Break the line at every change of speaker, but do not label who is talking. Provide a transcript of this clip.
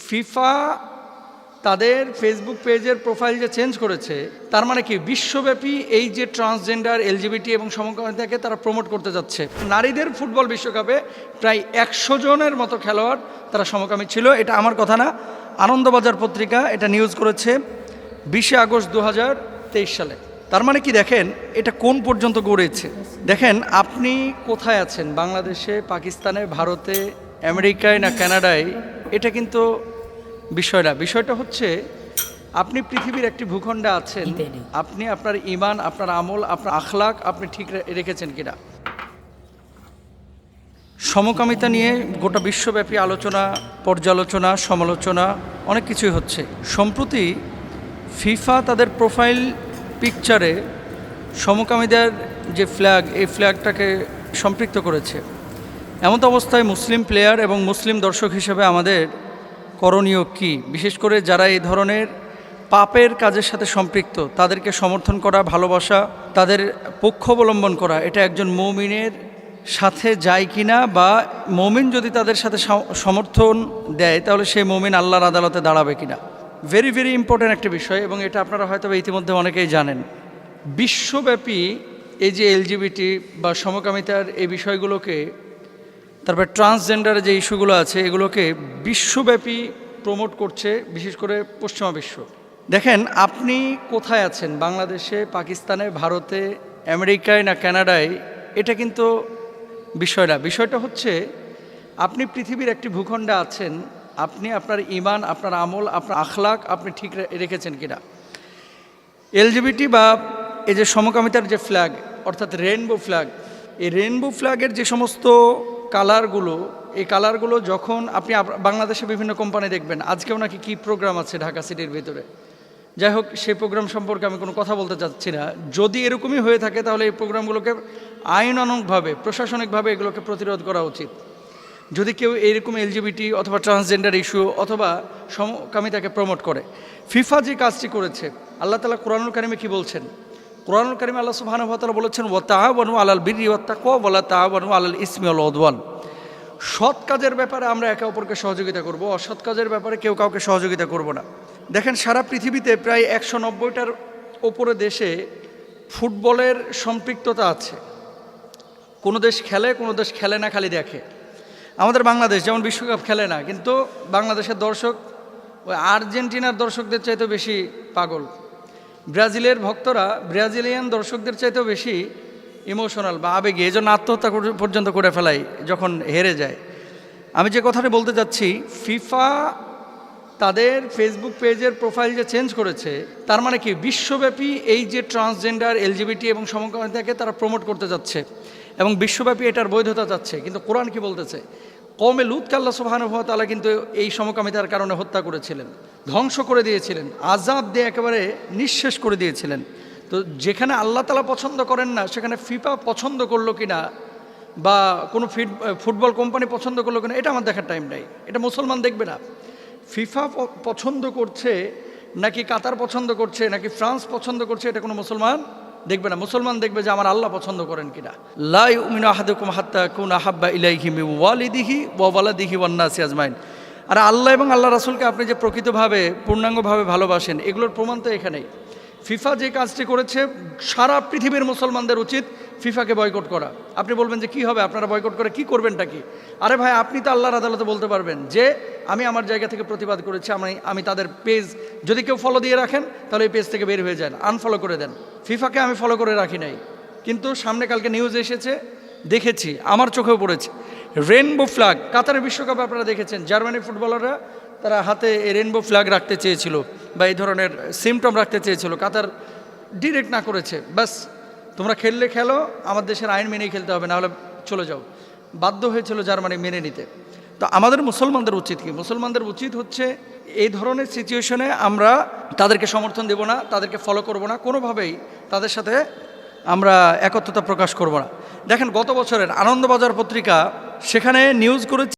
FIFA তাদের Facebook পেজের profile যে চেঞ্জ করেছে, তার মানে কি বিশ্বব্যাপী এই যে ট্রান্সজেন্ডার, এলজিবিটি এবং সমকামিতাকে তারা প্রমোট করতে যাচ্ছে। নারীদের ফুটবল বিশ্বকাপে প্রায় 100 জনের মতো খেলোয়াড় তারা সমকামী ছিল। এটা আমার কথা না, আনন্দবাজার পত্রিকা এটা নিউজ করেছে 20 আগস্ট 2023 সালে। তার মানে কি দেখেন এটা কোন পর্যন্ত গড়েছে। দেখেন আপনি কোথায় আছেন, বাংলাদেশে, পাকিস্তানে, ভারতে, আমেরিকায় না কানাডায়, এটা কিন্তু বিষয় না। বিষয়টা হচ্ছে আপনি পৃথিবীর একটি ভূখণ্ডে আছেন, আপনি আপনার ঈমান, আপনার আমল, আপনার আখলাক আপনি ঠিক রেখেছেন কিনা। সমকামিতা নিয়ে গোটা বিশ্বব্যাপী আলোচনা, পর্যালোচনা, সমালোচনা অনেক কিছুই হচ্ছে। সম্প্রতি ফিফা তাদের প্রোফাইল পিকচারে সমকামীদের যে ফ্ল্যাগ, এই ফ্ল্যাগটাকে সম্পৃক্ত করেছে। এমন অবস্থায় মুসলিম প্লেয়ার এবং মুসলিম দর্শক হিসেবে আমাদের করণীয় কি? বিশেষ করে যারা এই ধরনের পাপের কাজের সাথে সম্পৃক্ত, তাদেরকে সমর্থন করা, ভালোবাসা, তাদের পক্ষ অবলম্বন করা, এটা একজন মুমিনের সাথে যায় কিনা, বা মুমিন যদি তাদের সাথে সমর্থন দেয় তাহলে সেই মুমিন আল্লাহর আদালতে দাঁড়াবে কিনা। ভেরি ভেরি ইম্পর্ট্যান্ট একটা বিষয়, এবং এটা আপনারা হয়তো ইতিমধ্যে অনেকেই জানেন। বিশ্বব্যাপী এই যে এলজিবিটি বা সমকামিতার এই বিষয়গুলোকে, তারপর ট্রান্সজেন্ডারের যে ইস্যুগুলো আছে, এগুলোকে বিশ্বব্যাপী প্রমোট করছে, বিশেষ করে পশ্চিমা বিশ্ব। দেখেন আপনি কোথায় আছেন, বাংলাদেশে, পাকিস্তানে, ভারতে, আমেরিকায় না কানাডায়, এটা কিন্তু বিষয় না। বিষয়টা হচ্ছে আপনি পৃথিবীর একটি ভূখণ্ডে আছেন, আপনি আপনার ঈমান, আপনার আমল, আপনার আখলাক আপনি ঠিক রেখেছেন কিনা। এলজিবিটি বা এই যে সমকামিতার যে ফ্ল্যাগ, অর্থাৎ রেইনবো ফ্ল্যাগ, এই রেইনবো ফ্ল্যাগের যে সমস্ত কালারগুলো, এই কালারগুলো যখন আপনি বাংলাদেশে বিভিন্ন কোম্পানি দেখবেন, আজকেও নাকি কী প্রোগ্রাম আছে ঢাকা সিটির ভিতরে, যাই হোক সেই প্রোগ্রাম সম্পর্কে আমি কোনো কথা বলতে চাচ্ছি না। যদি এরকমই হয়ে থাকে তাহলে এই প্রোগ্রামগুলোকে আইনানুগভাবে, প্রশাসনিকভাবে এগুলোকে প্রতিরোধ করা উচিত। যদি কেউ এইরকম এলজিবিটি অথবা ট্রান্সজেন্ডার ইস্যু অথবা সমকামিতাকে প্রমোট করে। ফিফা যে কাজটি করেছে, আল্লাহ তাআলা কোরআনুল কারিমে কি বলছেন? কোরআনুল কারিমে আল্লাহ সুবহানাহু ওয়া তাআলা বলেছেন, ওয়া তাআওয়ানু আলাল বিররি ওয়াত তাকওয়া ওয়া লা তাআওয়ানু আলাল ইসমি ওয়াল উদওয়ান। সৎ কাজের ব্যাপারে আমরা একে অপরকে সহযোগিতা করব, অসৎ কাজের ব্যাপারে কেউ কাউকে সহযোগিতা করব না। দেখেন সারা পৃথিবীতে প্রায় 190টার ওপরে দেশে ফুটবলের সম্পৃক্ততা আছে। কোনো দেশ খেলে, কোনো দেশ খেলে না, খালি দেখে। আমাদের বাংলাদেশ যেমন বিশ্বকাপ খেলে না, কিন্তু বাংলাদেশের দর্শক ওই আর্জেন্টিনার দর্শকদের চাইতেও বেশি পাগল। ব্রাজিলের ভক্তরা ব্রাজিলিয়ান দর্শকদের চাইতেও বেশি ইমোশনাল বা আবেগী, এই জন্য আত্মহত্যা পর্যন্ত করে ফেলাই যখন হেরে যায়। আমি যে কথাটা বলতে চাচ্ছি, ফিফা তাদের ফেসবুক পেজের প্রোফাইল যে চেঞ্জ করেছে, তার মানে কি বিশ্বব্যাপী এই যে ট্রান্সজেন্ডার, এলজিবিটি এবং সমকামিতাকে তারা প্রমোট করতে যাচ্ছে এবং বিশ্বব্যাপী এটার বৈধতা চাচ্ছে। কিন্তু কোরআন কি বলতেছে? কওমে লূতকে আল্লাহ সুবহানাহু ওয়া তাআলা কিন্তু এই সমকামিতার কারণে হত্যা করেছিলেন, ধ্বংস করে দিয়েছিলেন, আযাব দিয়ে একেবারে নিঃশেষ করে দিয়েছিলেন। তো যেখানে আল্লাহ তাআলা পছন্দ করেন না, সেখানে ফিফা পছন্দ করলো কিনা বা কোনো ফুটবল কোম্পানি পছন্দ করলো কিনা, এটা আমার দেখার টাইম নাই। এটা মুসলমান দেখবে না। ফিফা পছন্দ করছে নাকি কাতার পছন্দ করছে নাকি ফ্রান্স পছন্দ করছে, এটা কোনো মুসলমান দেখবে না। মুসলমান দেখবে যে আমার আল্লাহ পছন্দ করেন কিনা। লা ইউমিনু আহাদুকুম হাত্তা ইয়াকুনা আহাব্বা ইলাইহি মিন ওয়ালিদিহি ওয়া ওয়ালাদিহি ওয়ান নাসি আজমাইন। আর আল্লাহ এবং আল্লাহ রাসূলকে আপনি যে প্রকৃতভাবে, পূর্ণাঙ্গভাবে ভালোবাসেন, এগুলোর প্রমাণ তো এখানেই। ফিফা যে কাজটি করেছে, সারা পৃথিবীর মুসলমানদের উচিত ফিফাকে বয়কট করা। আপনি বলবেন যে কি হবে, আপনারা বয়কট করে কি করবেনটা কি? আরে ভাই, আপনি তো আল্লাহর আদালতে বলতে পারবেন যে আমি আমার জায়গা থেকে প্রতিবাদ করেছি, আমি তাদের পেজ, যদি কেউ ফলো দিয়ে রাখেন তাহলে এই পেজ থেকে বের হয়ে যান, আনফলো করে দেন। ফিফাকে আমি ফলো করে রাখি নাই, কিন্তু সামনে কালকে নিউজ এসেছে, দেখেছি, আমার চোখেও পড়েছে। রেইনবো ফ্ল্যাগ কাতারের বিশ্বকাপে আপনারা দেখেছেন, জার্মানি ফুটবলাররা তারা হাতে এই রেইনবো ফ্ল্যাগ রাখতে চেয়েছিল বা এই ধরনের সিমটম রাখতে চেয়েছিল। কাতার ডিরেক্ট না করেছে, বাস তোমরা খেললে খেলো, আমার দেশের আইন মেনেই খেলতে হবে, না হলে চলে যাও। বাধ্য হয়েছিল জার্মানি মেনে নিতে। তো আমাদের মুসলমানদের উচিত কি? মুসলমানদের উচিত হচ্ছে এই ধরনের সিচুয়েশনে আমরা তাদেরকে সমর্থন দেব না, তাদেরকে ফলো করব না, কোনোভাবেই তাদের সাথে আমরা একত্রতা প্রকাশ করব না। দেখেন গত বছরের আনন্দবাজার পত্রিকা সেখানে নিউজ করেছে